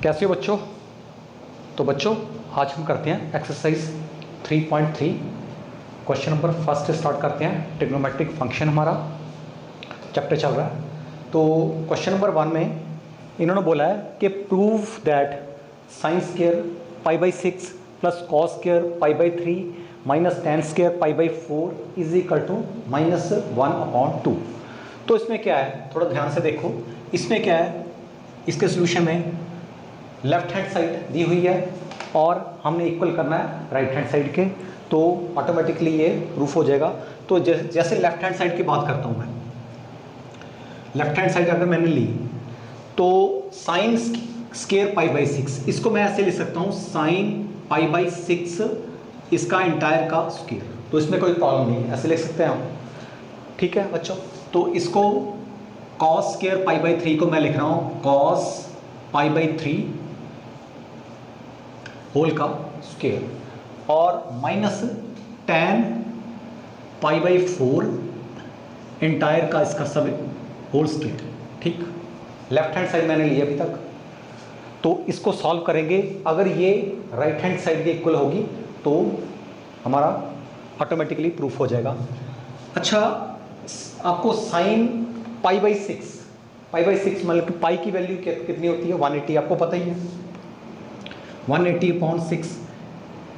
कैसे हो बच्चों? तो बच्चों आज हम करते हैं exercise 3.3 question number first start करते हैं। ट्रिग्नोमेट्रिक फंक्शन हमारा चैप्टर चल रहा है। तो क्वेश्चन नंबर 1 में इन्होंने बोला है कि prove that sine square pi by 6 plus cos square pi by 3 minus tan square pi by 4 is equal to -1/2। तो इसमें क्या है, थोड़ा ध्यान से देखो। इसमें क्या है, इसके सोल्यूशन में लेफ्ट हैंड साइड दी हुई है और हमने इक्वल करना है राइट हैंड साइड के, तो ऑटोमेटिकली ये प्रूफ हो जाएगा। तो जैसे लेफ्ट हैंड साइड की बात करता हूँ मैं, लेफ्ट हैंड साइड अगर मैंने ली तो साइन स्क्वायर पाई बाई 6, इसको मैं ऐसे लिख सकता हूँ साइन पाई बाई 6 इसका इंटायर का स्क्वायर। तो इसमें कोई प्रॉब्लम नहीं है, ऐसे लिख सकते हैं हम, ठीक है बच्चों। तो इसको कॉस स्क्वायर पाई बाई 3 को मैं लिख रहा हूँ कॉस पाई बाई 3 होल का स्क्वायर और minus ten pi by 4 entire का इसका सब होल स्क्वायर। ठीक, लेफ्ट हैंड साइड मैंने लिया अभी तक। तो इसको सॉल्व करेंगे, अगर ये राइट हैंड साइड के इक्वल होगी तो हमारा ऑटोमेटिकली प्रूफ हो जाएगा। अच्छा, आपको साइन पाई बाई 6 मतलब कि पाई की वैल्यू कितनी होती है 180, आपको पता ही है। 180/6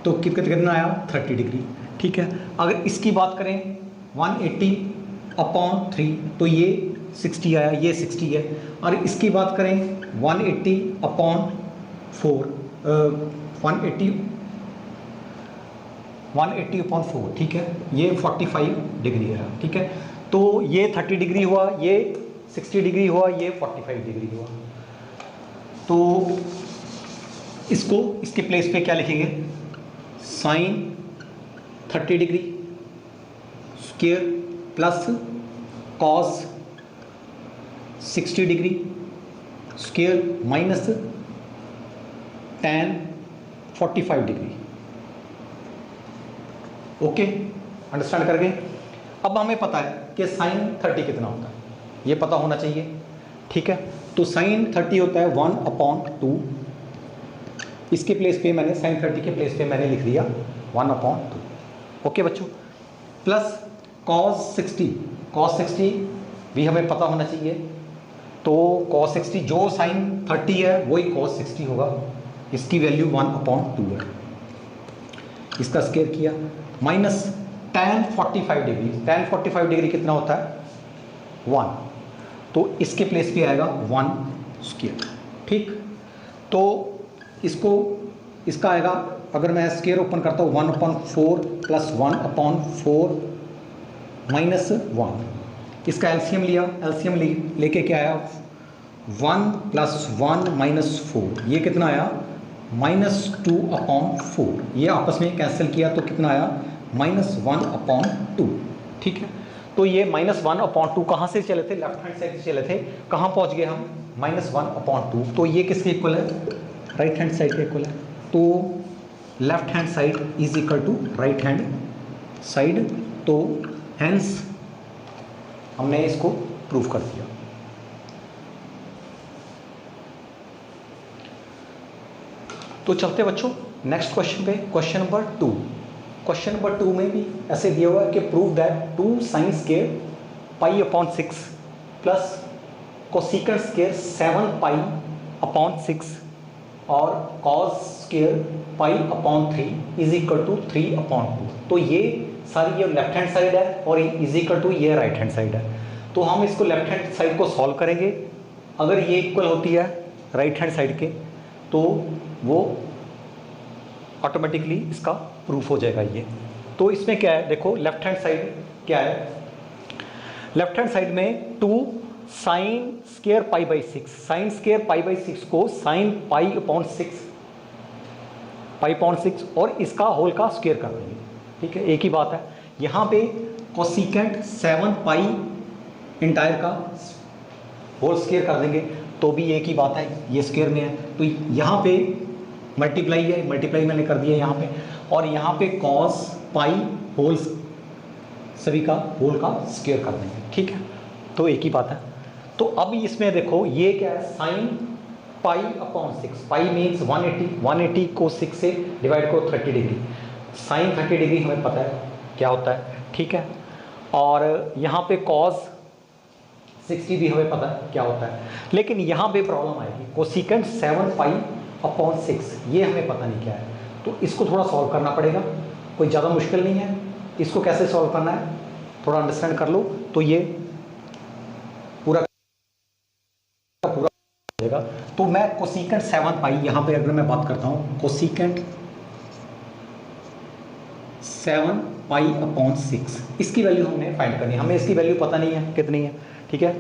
तो कितना आया 30 डिग्री। ठीक है, अगर इसकी बात करें 180/3 तो ये 60 आया, ये 60 है। और इसकी बात करें 180/4 ठीक है, ये 45 डिग्री है। ठीक है, तो ये 30 डिग्री हुआ, ये 60 डिग्री हुआ, ये 45 डिग्री हुआ। तो इसको इसके प्लेस पे क्या लिखेंगे, sine 30 degree square plus cos 60 degree square minus tan 45 degree. Okay, understand कर गए। अब हमें पता है कि साइन 30 कितना होता है, ये पता होना चाहिए। ठीक है, तो साइन 30 होता है 1/2। इसके प्लेस पे मैंने साइन 30 के प्लेस पे मैंने लिख दिया 1/2। ओके बच्चों, प्लस कॉस 60 भी हमें पता होना चाहिए। तो cos 60 जो साइन 30 है वही cos 60 होगा, इसकी वैल्यू 1/2 है। इसका स्क्वायर किया minus tan 45 degree. tan 45 degree कितना होता है 1, तो इसके प्लेस पे आएगा 1 स्क्वायर। ठीक, तो इसका आएगा, अगर मैं स्क्वायर ओपन करता हूँ 1/4 प्लस 1/4 माइनस 1। इसका एलसीएम लिया, एलसीएम लेके क्या आया 1 प्लस 1 माइनस 4, ये कितना आया -2/4। ये आपस में कैंसिल किया तो कितना आया -1/2। ठीक है, तो ये -1/2 कहाँ से चले थे, लेफ्ट हैंड साइड से चले थे, कहाँ पहुँच गए हम -1/2। तो ये किसके इक्वल है, राइट हैंड साइड के इक्वल है। तो left hand side is equal to right hand side, तो हेंस हमने इसको प्रूव कर दिया। तो चलते बच्चों नेक्स्ट क्वेश्चन पे, क्वेश्चन नंबर 2। क्वेश्चन नंबर 2 में भी ऐसे दिया हुआ है कि prove that 2 sine square π/6 plus cosecant square 7π/6 और cos square π/3 is equal to 3/2। तो ये सारी ये लेफ्ट हैंड साइड है और इज इक्वल टू ये राइट हैंड साइड है। तो हम इसको लेफ्ट हैंड साइड को सॉल्व करेंगे, अगर ये इक्वल होती है राइट हैंड साइड के तो वो ऑटोमेटिकली इसका प्रूफ हो जाएगा ये। तो इसमें क्या है, देखो लेफ्ट हैंड साइड क्या है, लेफ्ट हैंड साइड में 2 साइन स्क्वायर π/6, साइन स्क्वायर π/6 को साइन π/6 और इसका होल का स्क्वायर कर देंगे। ठीक है, एक ही बात है। यहाँ पे कोसेकेंट 7π इंटायर का होल स्क्वायर कर देंगे तो भी एक ही बात है, ये स्क्वायर में है। तो यहाँ पे मल्टीप्लाई है, मल्टीप्लाई मैंने कर दिया यहाँ पे, और यहाँ पे cos पाई होल सभी का होल का स्क्वायर कर देंगे। ठीक है, तो एक ही बात है। तो अब इसमें देखो ये क्या है, साइन पाई अपॉन 6, पाई मीन्स 180, 180 को 6 से डिवाइड करो 30 डिग्री, साइन 30 डिग्री हमें पता है क्या होता है, ठीक है। और यहाँ पे कॉस 60 भी हमें पता है क्या होता है, लेकिन यहाँ पे प्रॉब्लम आएगी, कोसिकेंट 7 पाई अपॉन 6 ये हमें पता नहीं क्या है, तो इसको थोड़ा सॉल्व करना पड़ेगा, कोई ज़्यादा मुश्किल नहीं है। इसको कैसे सॉल्व करना है थोड़ा अंडरस्टैंड कर लो तो ये पूरा हो जाएगा। तो मैं कोसिकेंट 7 पाई, यहाँ पे अगर मैं बात करता हूँ कोसिकेंट 7 पाई अपॉन 6, इसकी वैल्यू हमने फाइंड करनी है, हमें इसकी वैल्यू पता नहीं है कितनी है, ठीक है।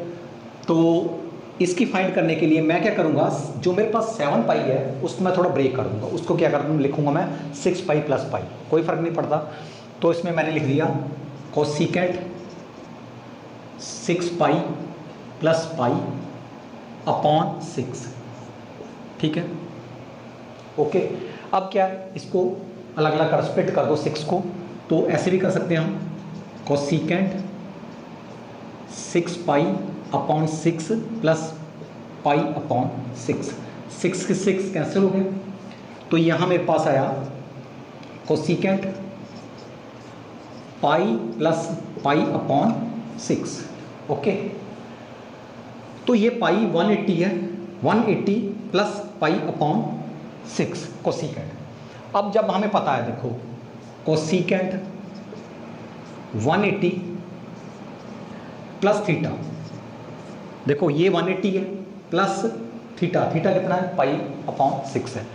तो इसकी फाइंड करने के लिए मैं क्या करूँगा, जो मेरे पास 7 पाई है उसको मैं थोड़ा ब्रेक कर दूँगा, उसको क्या कर दूँ, लिखूँगा मैं 6 पाई प्लस पाई, कोई फ़र्क नहीं पड़ता। तो इसमें मैंने लिख दिया cosecant 6 pi plus pi upon 6, ठीक है, ओके। अब क्या है, इसको अलग अलग कर स्प्लिट कर दो 6 को, तो ऐसे भी कर सकते हैं हम, cosecant 6 pi upon 6 plus pi upon 6, 6 के 6 कैंसिल हो गए, तो यहाँ मेरे पास आया cosecant pi plus pi upon 6, okay. तो ये पाई 180 है, 180 प्लस पाई अपॉन 6 कोसिकेंट। अब जब हमें पता है, देखो कोसिकेंट 180 प्लस थीटा, देखो ये 180 है प्लस थीटा, थीटा कितना है, पाई अपॉन 6 है।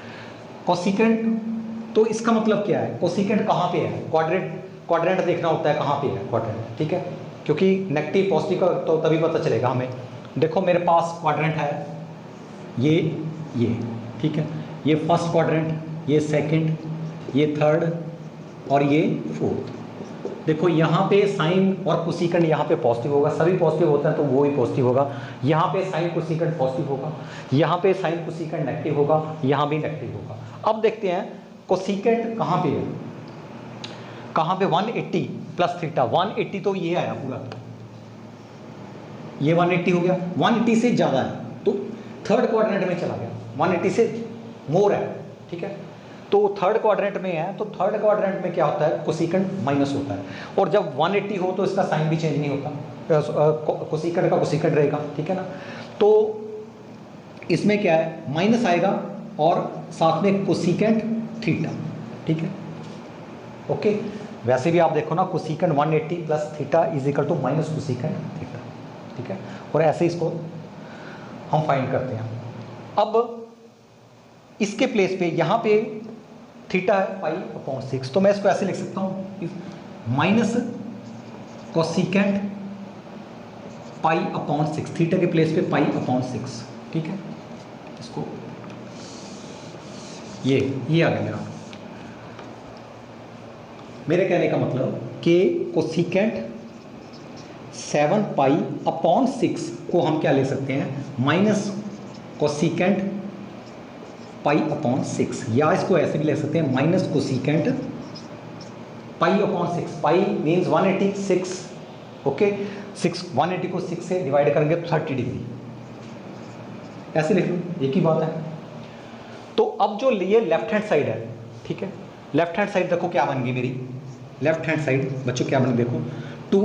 कोसिकेंट, तो इसका मतलब क्या है, कोसिकेंट कहाँ पे है, क्वाड्रेंट देखना होता है कहाँ पे है क्वाड्रेंट, ठीक है, क्योंकि नेगेटिव पॉजिटिव का तो तभी पता चलेगा हमें। देखो मेरे पास क्वाड्रेंट है ये, ठीक है, ये फर्स्ट क्वाड्रेंट, ये सेकंड, ये थर्ड और ये फोर्थ। देखो यहाँ पे साइन और कोसिकेंट यहाँ पे पॉजिटिव होगा, सभी पॉजिटिव होते हैं तो वो ही पॉजिटिव होगा, यहाँ पे साइन कोसिकेंट पॉजिटिव होगा, यहाँ पे साइन कोसिकेंट नेगेटिव होगा, यहाँ भी नेगेटिव होगा। अब देखते हैं कोसिकेंट कहाँ पे है, कहाँ पे, 180 प्लस थीटा, 180 तो ये आया पूरा, ये 180 हो गया, 180 से ज़्यादा है तो थर्ड क्वाड्रेंट में चला गया, 180 से मोर है, ठीक है। तो थर्ड क्वाड्रेंट में है, तो थर्ड क्वाड्रेंट में क्या होता है, कोसिकेंट माइनस होता है, और जब 180 हो तो इसका साइन भी चेंज नहीं होता, कोसिकेंट का कोसिकेंट रहेगा, ठीक है ना। तो इसमें क्या है, माइनस आएगा और साथ में कोसिकेंट थीटा, ठीक है, ओके। वैसे भी आप देखो ना, cosecant 180 plus theta is equal to minus cosecant theta, ठीक है, और ऐसे इसको हम फाइंड करते हैं। अब इसके प्लेस पे यहाँ पे थीटा है पाई अपॉन 6, तो मैं इसको ऐसे लिख सकता हूँ, minus cosecant pi upon 6, theta के प्लेस पे पाई अपॉन 6, ठीक है। इसको ये आ गया मेरे कहने का मतलब कि कोसिकेंट 7 पाई अपॉन 6 को हम क्या ले सकते हैं, माइनस कोसिकेंट पाई अपॉन 6, या इसको ऐसे भी ले सकते हैं, माइनस कोसिकेंट पाई अपॉन 6, पाई मीन्स 186, ओके, 180 को 6 से डिवाइड करेंगे तो 30 डिग्री, ऐसे लिख लो, एक ही बात है। तो अब जो ये लेफ्ट हैंड साइड है, ठीक है, लेफ्ट हैंड साइड देखो क्या बन गई मेरी, लेफ्ट हैंड साइड बच्चों क्या बन गई, देखो 2,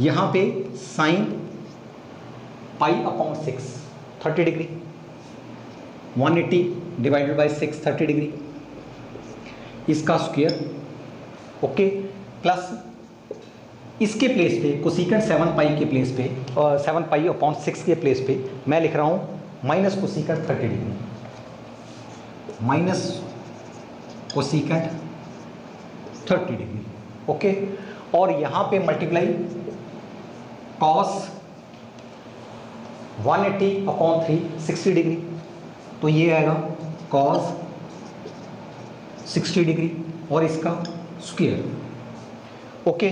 यहाँ पे sine pi upon 6 30 degree, 180 divided by 6 30 degree, इसका स्क्वायर, ओके, प्लस इसके प्लेस पे कोसिकेंट 7 पाई के प्लेस पे, 7 पाई अपॉन 6 के प्लेस पे मैं लिख रहा हूँ minus cosecant 30 degree, minus cosecant 30 degree, okay. और यहाँ पे मल्टीप्लाई कॉस 180 अपॉन 3 60 डिग्री, तो ये आएगा कॉस 60 डिग्री और इसका स्क्वायर, ओके।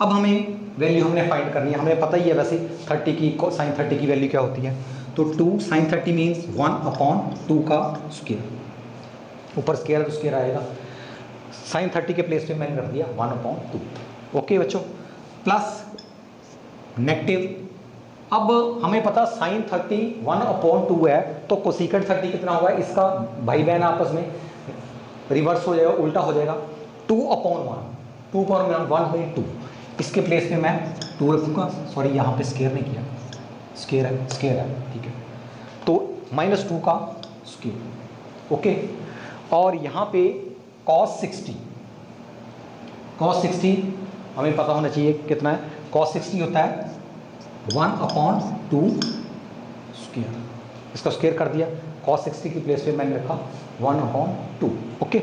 अब हमें वैल्यू हमने फाइंड करनी है, हमें पता ही है वैसे 30 की साइन 30 की वैल्यू क्या होती है, तो 2 साइन 30 मीन्स 1 अपॉन 2 का स्क्वायर, ऊपर स्क्वायर तो स्क्वायर आएगा, साइन 30 के प्लेस पे मैंने रख दिया 1 अपॉन 2, ओके बच्चों, प्लस नेगेटिव अब हमें पता साइन 30 1/2 है, तो कोसिकेंट 30 कितना होगा, इसका भाई बहन आपस में रिवर्स हो जाएगा, उल्टा हो जाएगा, 2/1, 2/1/2। इसके प्लेस में मैं 2 रखूँगा, सॉरी यहाँ पे स्केयर नहीं किया, स्केयर है, ठीक है, तो -2 का स्केयर, ओके। और यहाँ पे cos 60 हमें पता होना चाहिए कितना है, cos 60 होता है 1/2 स्केयर, इसका स्केयर कर दिया, cos 60 की प्लेस पे मैंने रखा 1/2, ओके।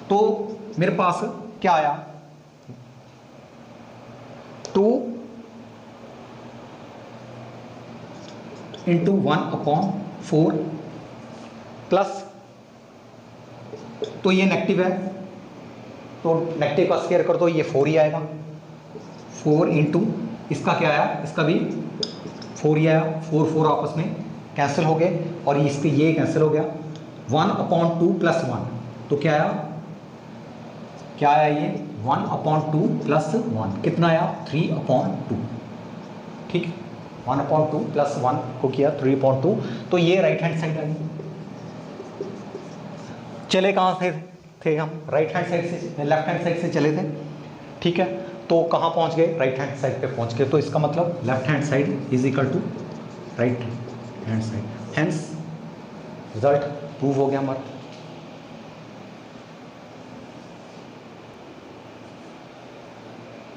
तो मेरे पास क्या आया, 2 × 1/4 प्लस, तो ये नेगेटिव है, तो नेगेटिव का स्केयर कर दो, ये 4 ही आएगा, 4 × इसका क्या आया, इसका भी 4 ही आया, 4 आपस में कैंसिल हो गए, और इसके ये कैंसिल हो गया, 1/2 + 1, तो क्या आया ये 1/2 + 1 कितना आया, 3/2, ठीक है, 1/2 + 1 को किया 3/2, तो ये राइट हैंड साइड आ गई। चले कहाँ से थे हम, राइट हैंड साइड से, लेफ्ट हैंड साइड से चले थे, ठीक है, तो कहाँ पहुँच गए, राइट हैंड साइड पे पहुँच गए, तो इसका मतलब left hand side = right hand side, hence result prove हो गया हमारा।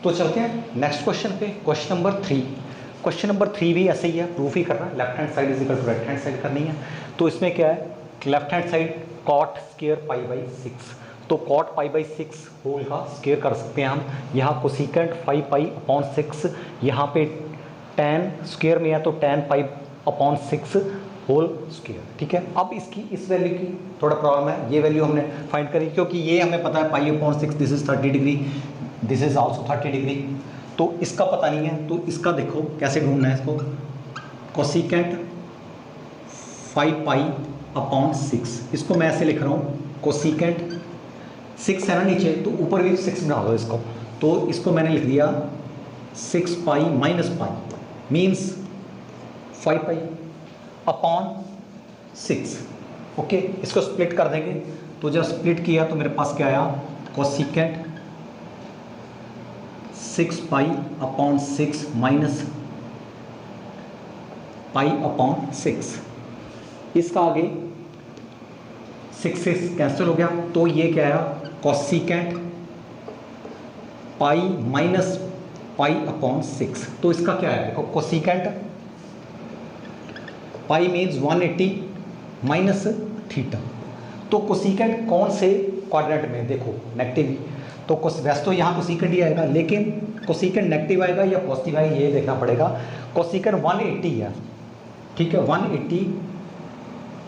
तो चलते हैं नेक्स्ट क्वेश्चन पे, क्वेश्चन नंबर 3। क्वेश्चन नंबर 3 भी ऐसे ही है, प्रूफ ही करना है, left hand side = right hand side करनी है। तो इसमें क्या है, left hand side cot square π/6, तो cot π/6 होल का स्क्वायर कर सकते हैं हम, यहाँ कोसिकेंट 5π/6, यहाँ पे tan स्क्वायर में है तो tan π/6 होल स्क्वायर, ठीक है। अब इसकी इस वैल्यू की थोड़ा प्रॉब्लम है, ये वैल्यू हमने फाइंड करी, क्योंकि ये हमें पता है π/6, this is 30 degree, this is also 30 degree, तो इसका पता नहीं है, तो इसका देखो कैसे ढूंढना है इसको, कोसिकेंट 5π/6, इसको मैं ऐसे लिख रहा हूँ, कोसिकेंट 6 है ना नीचे, तो ऊपर भी 6 बना दो इसको, तो इसको मैंने लिख दिया 6π - π मीन्स 5π/6, ओके। इसको स्प्लिट कर देंगे, तो जब स्प्लिट किया तो मेरे पास क्या आया, कोसिकेंट 6π/6 - π/6, इसका आगे 6 से कैंसिल हो गया, तो ये क्या आया, कोसिकेंट π - π/6, तो इसका क्या है, देखो कोसिकेंट π मीन्स 180 माइनस थीटा, तो कोसिकेंट कौन से क्वाड्रेंट में, देखो नेगेटिव, तो वैसे तो यहाँ कोसिकेंट ही आएगा, लेकिन कोसिकेंट नेगेटिव आएगा या पॉजिटिव आएगा ये देखना पड़ेगा। कोसिकेंट 180 है, ठीक है, 180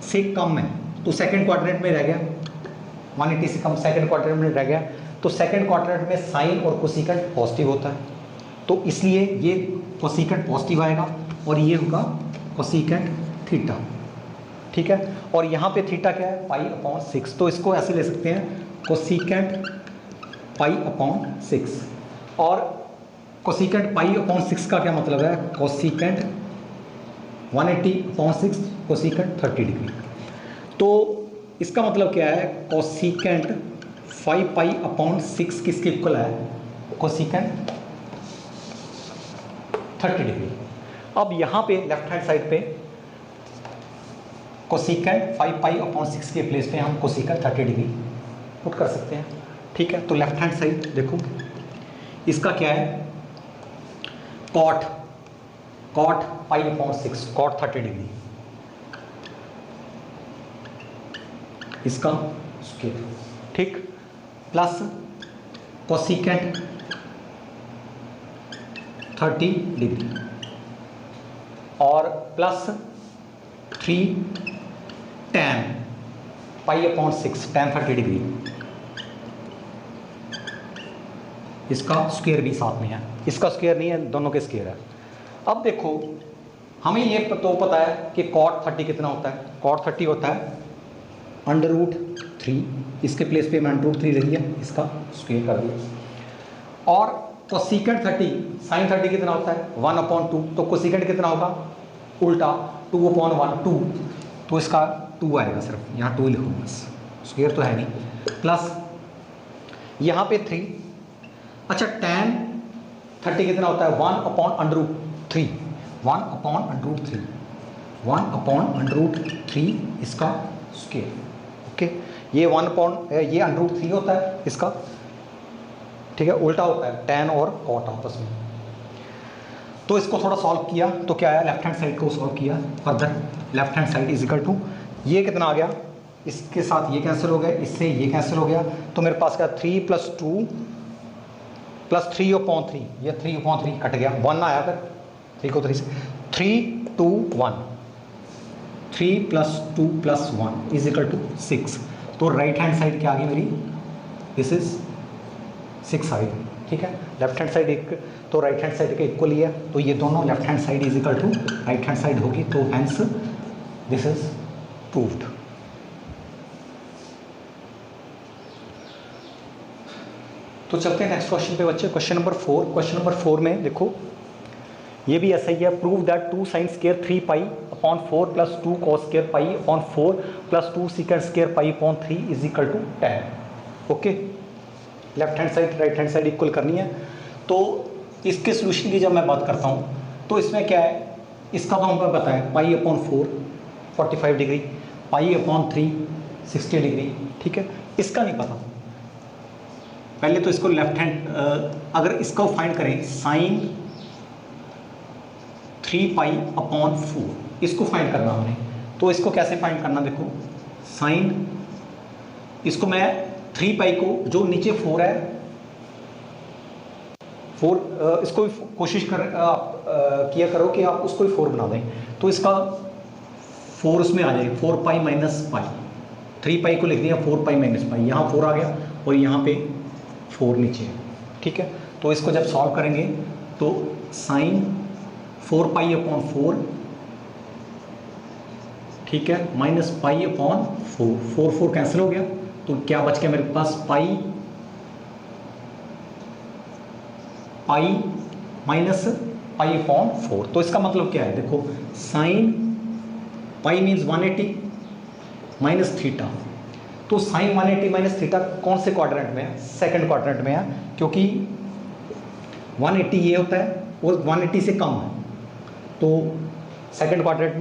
से कम है तो सेकंड क्वाड्रेंट में रह गया, 180 से कम सेकंड क्वाड्रेंट में रह गया, तो सेकंड क्वाड्रेंट में साइन और कोसिकेंट पॉजिटिव होता है, तो इसलिए ये कोसिकेंट पॉजिटिव आएगा और ये होगा कोसिकेंट थीटा, ठीक है। और यहाँ पे थीटा क्या है, π/6, तो इसको ऐसे ले सकते हैं, कोसिकेंट π/6, और कोसिकेंट π/6 का क्या मतलब है, कोसिकेंट 180/6 कोसिकेंट 30 डिग्री, तो इसका मतलब क्या है, कोसिकेंट 5π/6 किसके इक्वल है, कोसिकेंट 30 डिग्री। अब यहाँ पे लेफ्ट हैंड साइड पे कोसिकेंट 5π/6 के प्लेस पे हम कोसिकेंट 30 डिग्री पुट कर सकते हैं, ठीक है। तो लेफ्ट हैंड साइड देखो, इसका क्या है, cot π/6, cot 30 डिग्री, इसका स्क्वायर, ठीक, प्लस कोसिकेंट 30 डिग्री और प्लस 3 tan π/6 tan 30 डिग्री, इसका स्क्वायर भी साथ में है, इसका स्क्वायर नहीं है, दोनों के स्क्वायर है। अब देखो हमें ये तो पता है कि cot 30 कितना होता है, cot 30 होता है √3, इसके प्लेस पे मैं √3 ले लिया, इसका स्क्वायर कर दिया, और तो सीकेंट 30 साइन 30 कितना होता है 1/2, तो कोसीकेंट कितना होगा उल्टा 2/1 2, तो इसका 2 आएगा, सिर्फ यहाँ 2 लिखो बस, स्क्वायर तो है नहीं, प्लस यहाँ पे 3। अच्छा tan 30 कितना होता है 1/√3, 1/√3 इसका स्क्वायर। ओके, ये ये √3 होता है इसका, ठीक है, उल्टा होता है tan और cot आपस में। तो इसको थोड़ा सॉल्व किया तो क्या आया, लेफ्ट हैंड साइड को सॉल्व किया further, left hand side is equal to ये कितना आ गया, इसके साथ ये कैंसिल हो गया, इससे ये कैंसिल हो गया, तो मेरे पास क्या 3 + 2 + 3/3, ये 3/3 कट गया, 1 आया फिर 3 को 3 से 3 2 1, 3 + 2 + 1 इज इक्वल टू 6। तो राइट हैंड साइड क्या आ गई मेरी, दिस इज 6 आ गई, ठीक है। लेफ्ट हैंड साइड एक तो राइट हैंड साइड के इक्वल ही है, तो ये दोनों left hand side is equal to right hand side होगी, तो हेंस दिस इज प्रूव्ड। तो चलते हैं नेक्स्ट क्वेश्चन पे बच्चे, क्वेश्चन नंबर 4। क्वेश्चन नंबर 4 में देखो ये भी ऐसा ही है, prove that 2 sin square 3π/4 + 2 cos square π/4 + 2 secant square π/3 is equal to 10। Okay, left hand side right hand side equal करनी है। तो इसके सोल्यूशन की जब मैं बात करता हूँ तो इसमें क्या है, इसका तो हमको पता है π/4 45 डिग्री, π/3 60 डिग्री, ठीक है। इसका नहीं पता, पहले तो इसको लेफ्ट हैंड अगर इसको फाइंड करें sin 3π/4, इसको फाइंड करना हमने, तो इसको कैसे फाइंड करना, देखो साइन, इसको मैं 3π को जो नीचे 4 है 4 इसको भी कोशिश कर किया करो कि आप उसको भी 4 बना दें, तो इसका 4 उसमें आ जाएगा 4π - π, 3π को लिख दिया 4π - π, यहाँ 4 आ गया और यहाँ पे 4 नीचे है, ठीक है। तो इसको जब सॉल्व करेंगे तो साइन 4π/4, ठीक है, -π/4, 4 कैंसिल हो गया, तो क्या बच गया मेरे पास π -π/4। तो इसका मतलब क्या है, देखो sine pi means 180 minus theta, तो साइन 180 माइनस थीटा कौन से क्वाड्रेंट में है, सेकंड क्वाड्रेंट में है, क्योंकि 180 ये होता है और 180 से कम है, तो सेकंड क्वाड्रेंट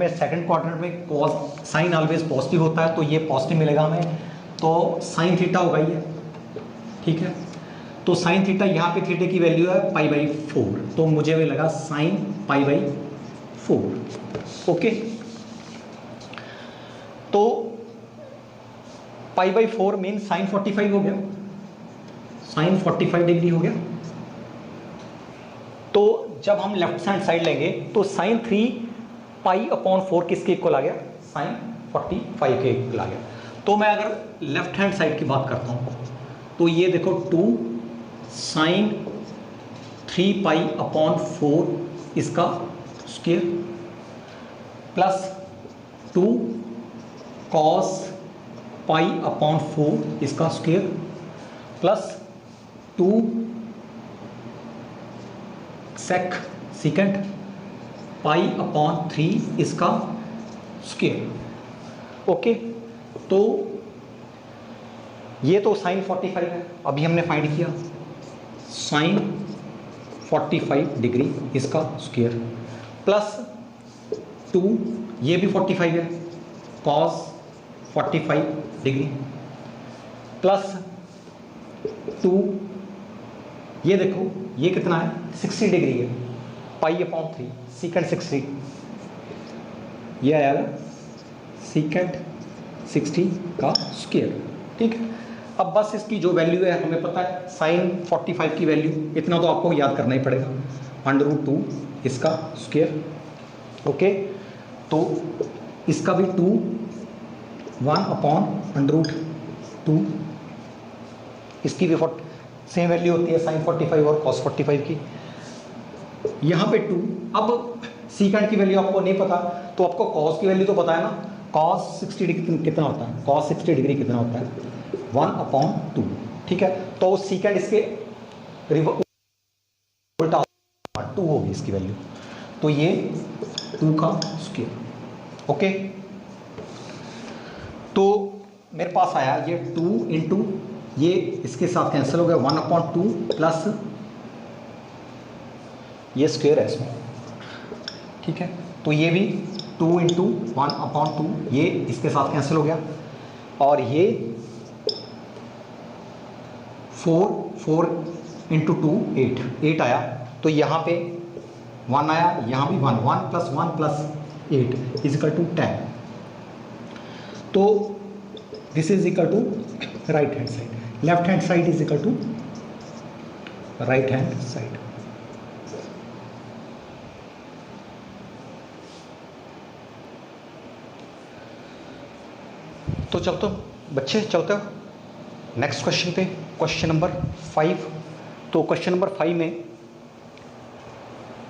में कॉस साइन ऑलवेज पॉजिटिव होता है, तो ये पॉजिटिव मिलेगा हमें, तो साइन थीटा होगा ये, ठीक है। तो साइन थीटा यहाँ पे थीटे की वैल्यू है π/4, तो मुझे भी लगा साइन π/4। ओके, तो π/4 मीन साइन 45 हो गया, साइन 45 डिग्री हो गया। तो जब हम लेफ्ट हैंड साइड लेंगे तो साइन 3π/4 किसके इक्वल आ गया, साइन 45 के इक्वल आ गया। तो मैं अगर लेफ्ट हैंड साइड की बात करता हूं तो ये देखो 2 साइन 3π/4 इसका स्क्वायर प्लस 2 कॉस π/4 इसका स्क्वायर प्लस 2 सेकेंड π/3 इसका स्क्वायर। ओके, तो ये तो साइन 45 है, अभी हमने फाइंड किया साइन 45 डिग्री इसका स्क्वायर प्लस 2 ये भी 45 है कॉस 45 डिग्री प्लस 2 ये देखो ये कितना है 60 डिग्री है π/3 सीकेंट 60, ये आएगा सीकेंट 60 का स्क्वायर, ठीक है। अब बस इसकी जो वैल्यू है हमें पता है साइन 45 की वैल्यू, इतना तो आपको याद करना ही पड़ेगा, √2 इसका स्क्वायर। ओके, तो इसका भी 2 1/√2, इसकी भी सेम वैल्यू होती है साइन 45 और कॉस 45 की। यहाँ पे 2, अब सीकेंट की वैल्यू आपको नहीं पता तो आपको कॉस की वैल्यू तो पता है ना, कॉस 60 डिग्री कितना होता है, कॉस 60 डिग्री कितना होता है 1/2, ठीक है। तो सीकेंट इसके उल्टा 2 होगी इसकी वैल्यू, तो ये 2 का स्क्वायर। ओके, तो मेरे पास आया ये 2 इंटू ये इसके साथ कैंसिल हो गया 1/2 प्लस ये स्क्वायर है इसमें, ठीक है। तो ये भी 2 इंटू 1/2 ये इसके साथ कैंसिल हो गया, और ये 4 इंटू 2 8 आया। तो यहाँ पे 1 आया, यहाँ भी 1 plus 1 plus 8 is equal to 10। तो this is equal to right hand side, left hand side is equal to right hand side. तो चलते बच्चे, चलते हो नेक्स्ट क्वेश्चन पे, क्वेश्चन नंबर 5। तो क्वेश्चन नंबर 5 में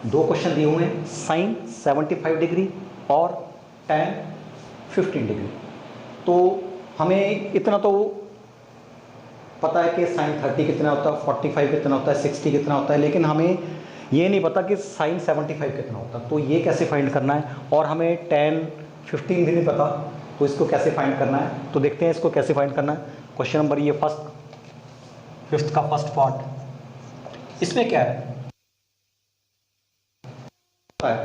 2 क्वेश्चन दिए हुए हैं, साइन 75 डिग्री और tan 15 डिग्री। तो हमें इतना तो पता है कि साइन 30 कितना होता है, 45 कितना होता है, 60 कितना होता है, लेकिन हमें ये नहीं पता कि साइन 75 कितना होता है। तो ये कैसे फाइंड करना है, और हमें tan 15 भी नहीं पता, तो इसको कैसे फाइंड करना है। तो देखते हैं इसको कैसे फाइंड करना है। क्वेश्चन नंबर ये 5th का फर्स्ट पार्ट, इसमें क्या है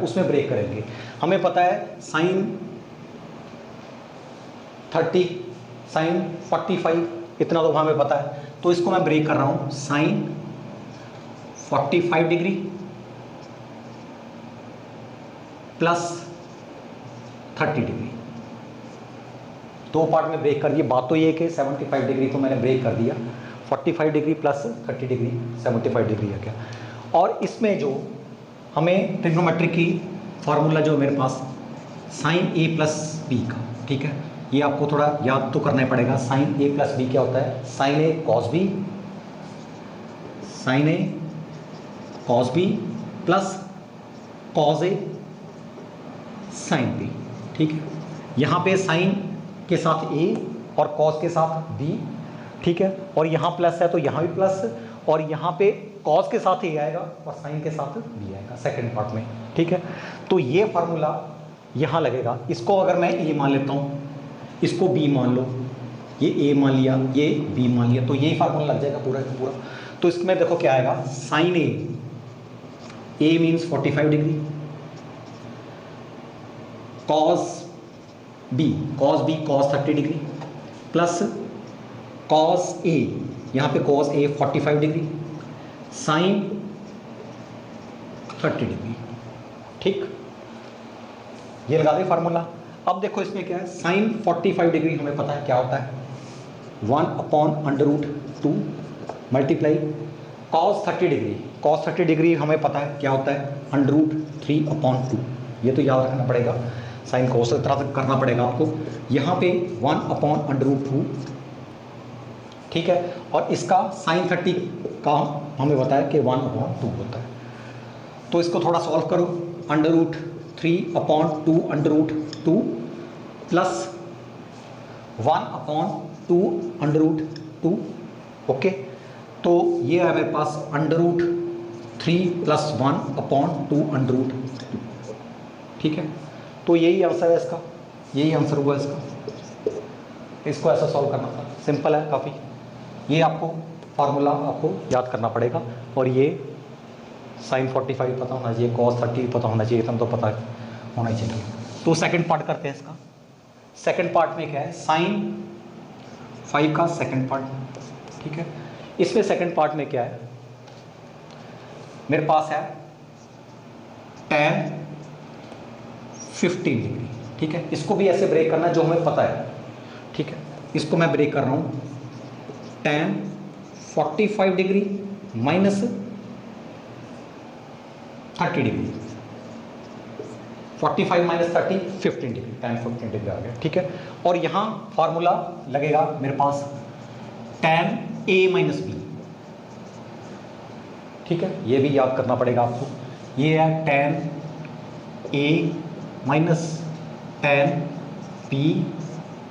उसमें ब्रेक करेंगे। हमें पता है साइन 30 साइन 45 इतना तो हमें पता है, तो इसको मैं ब्रेक कर रहा हूं, sine 45 degree plus 30 degree. 2 part में ब्रेक कर दिया। बात तो ये कि 75 डिग्री को मैंने ब्रेक कर दिया, 45 डिग्री प्लस 30 डिग्री 75 डिग्री है क्या। और इसमें जो हमें ट्रिग्नोमेट्री की फार्मूला जो मेरे पास साइन a प्लस बी का, ठीक है, ये आपको थोड़ा याद तो करना पड़ेगा। साइन a प्लस बी क्या होता है, sine a cos B, sine a cos B plus cos a sine b, ठीक है। यहाँ पे साइन के साथ a और कॉस के साथ b, ठीक है, और यहाँ प्लस है तो यहाँ भी प्लस, और यहाँ पे कॉस के साथ a आएगा और साइन के साथ b आएगा सेकंड पार्ट में, ठीक है। तो ये फार्मूला यहाँ लगेगा। इसको अगर मैं a मान लेता हूँ, इसको b मान लो, ये a मान लिया, ये b मान लिया, तो यही फार्मूला लग जाएगा पूरा का पूरा। तो इसमें देखो क्या आएगा, sine a means 45 degree, cos b cos 30 degree plus cos a, यहाँ पे cos a 45 degree, sine 30 degree, ठीक। ये लगा दे फार्मूला। अब देखो इसमें क्या है, साइन 45 डिग्री हमें पता है क्या होता है, 1/√2 multiply cos 30 degree, cos 30 degree हमें पता है क्या होता है, √3/2। ये तो याद रखना पड़ेगा, साइन कोस तरह से करना पड़ेगा आपको। यहाँ पे 1/√2, ठीक है, और इसका साइन 30 का हमें बताया कि 1/2 होता है। तो इसको थोड़ा सॉल्व करो, √3/2 प्लस 1/2 ओके। तो ये है मेरे पास √3 प्लस 1/2, ठीक है। तो यही आंसर है इसका, यही आंसर हुआ इसका। इसको ऐसा सॉल्व करना था, सिंपल है काफ़ी। ये आपको फार्मूला आपको याद करना पड़ेगा, और ये साइन 45 पता होना चाहिए, कॉस 30 पता होना चाहिए, इतना तो पता होना ही चाहिए। तो सेकंड पार्ट करते हैं इसका। सेकंड पार्ट में क्या है, साइन 5 का सेकंड पार्ट, ठीक है। इसमें सेकंड पार्ट में क्या है, मेरे पास है tan 15 डिग्री, ठीक है। इसको भी ऐसे ब्रेक करना है जो हमें पता है, ठीक है। इसको मैं ब्रेक कर रहा हूँ, tan 45 degree minus 30 degree, 45 minus 30 15 degree, tan 15 degree आ गया, ठीक है। और यहाँ फार्मूला लगेगा मेरे पास tan a माइनस बी, ठीक है। ये भी याद करना पड़ेगा आपको। ये है tan a minus tan b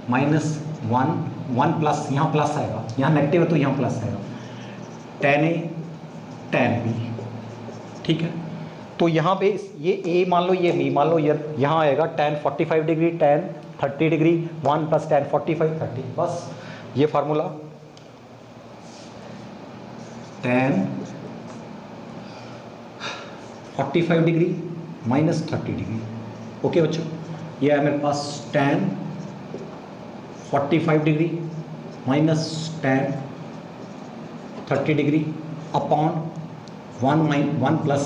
minus 1 plus, यहाँ प्लस आएगा, यहाँ नेगेटिव है तो यहाँ प्लस आएगा, tan a tan b ठीक है। तो यहाँ पे ये ए मान लो, ये बी मान लो, ये यहाँ आएगा tan 45 degree, tan 30 degree, 1 + tan 45 30, बस ये formula tan 45 degree minus 30 degree. Okay बच्चों, ये है मेरे पास tan 45 degree minus tan 30 degree upon 1 plus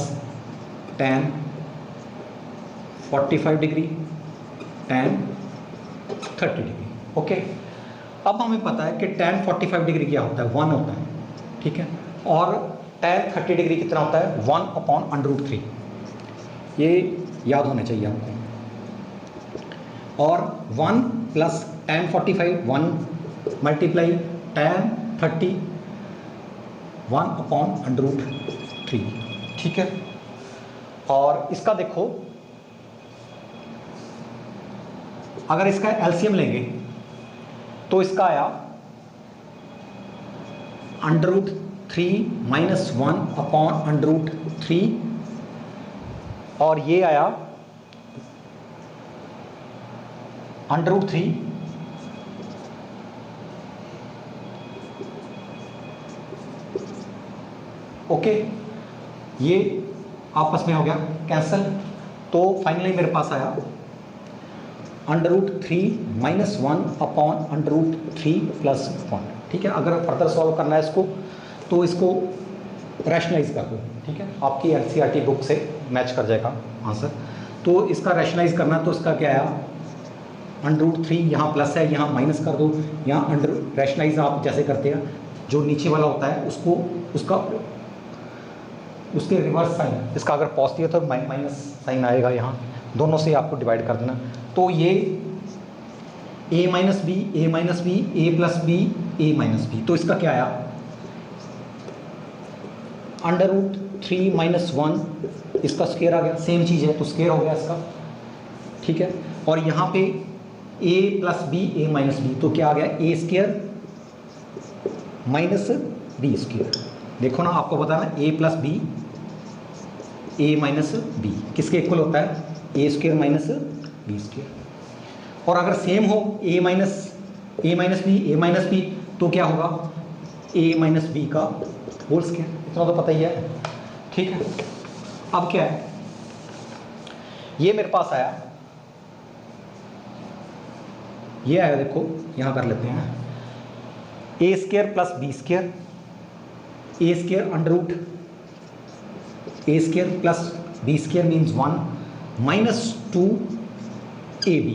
tan 45 degree tan 30 degree. Okay, अब हमें पता है कि tan 45 डिग्री क्या होता है, 1 होता है, ठीक है, और tan 30 डिग्री कितना होता है, 1/√3। ये याद होना चाहिए हमको। और 1 प्लस tan 45 1 मल्टीप्लाई tan 30 1/√3, ठीक है। और इसका देखो, अगर इसका एलसीएम लेंगे तो इसका आया √3 माइनस 1/√3, और ये आया √3 ओके, ये आपस में हो गया कैंसिल। तो फाइनली मेरे पास आया √3 माइनस 1/√3 प्लस 1, ठीक है। अगर फर्दर सॉल्व करना है इसको तो इसको रैशनलाइज कर दो, ठीक है, आपकी एनसीईआरटी बुक से मैच कर जाएगा आंसर। तो इसका रैशनलाइज करना, तो इसका क्या आया, √3 यहाँ प्लस है, यहाँ माइनस कर दो, यहाँ रैशनलाइज आप जैसे करते हैं, जो नीचे वाला होता है उसको उसके रिवर्स साइन, इसका अगर पॉजिटिव है तो माइनस साइन आएगा, यहाँ दोनों से आपको डिवाइड कर देना। तो ये a minus B, a minus B, a plus B, a minus B, तो इसका क्या आया, √3 माइनस 1, इसका स्क्वायर आ गया, सेम चीज़ है तो स्क्वायर हो गया इसका, ठीक है। और यहाँ पे a plus B, a minus B, तो क्या आ गया, a square minus B square. देखो ना, आपको पता है ना, a plus B, a minus B किसके इक्वल होता है, a square minus B square. और अगर सेम हो a minus B, a minus B, तो क्या होगा, a माइनस बी का होल स्क्वायर, इतना तो पता ही है, ठीक है। अब क्या है, ये मेरे पास आया, ये आया, देखो यहाँ कर लेते हैं, a square plus B square, a square under a square plus b square means 1 minus 2ab,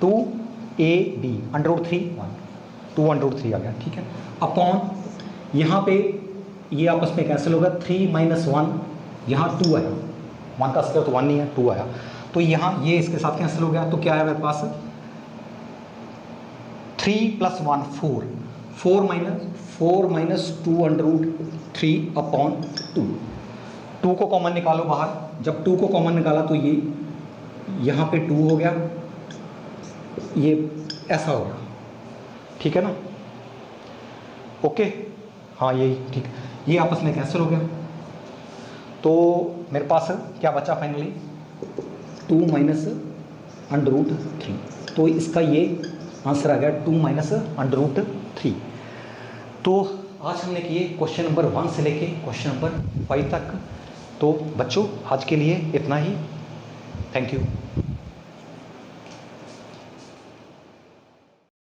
2ab √3 1, 2√3 आ गया, ठीक है, अपॉन यहाँ पे ये आपस में कैंसिल होगा, 3 माइनस 1, यहाँ 2 आया, 1 का स्क्वायर तो 1 नहीं है, 2 आया, तो यहाँ ये इसके साथ कैंसिल हो गया, तो क्या आया मेरे पास, 3 प्लस 1 4 माइनस 2√3 अपॉन 2 को कॉमन निकालो बाहर, जब 2 को कॉमन निकाला तो ये यहाँ पे 2 हो गया, ये ऐसा हो गया, ठीक है ना, ओके, हाँ यही ठीक, ये आपस में कैंसिल हो गया। तो मेरे पास क्या बचा फाइनली, 2 माइनस √3, तो इसका ये आंसर आ गया 2 माइनस √3। तो आज हमने किए क्वेश्चन नंबर 1 से लेके क्वेश्चन नंबर 5 तक। तो बच्चों आज के लिए इतना ही, थैंक यू।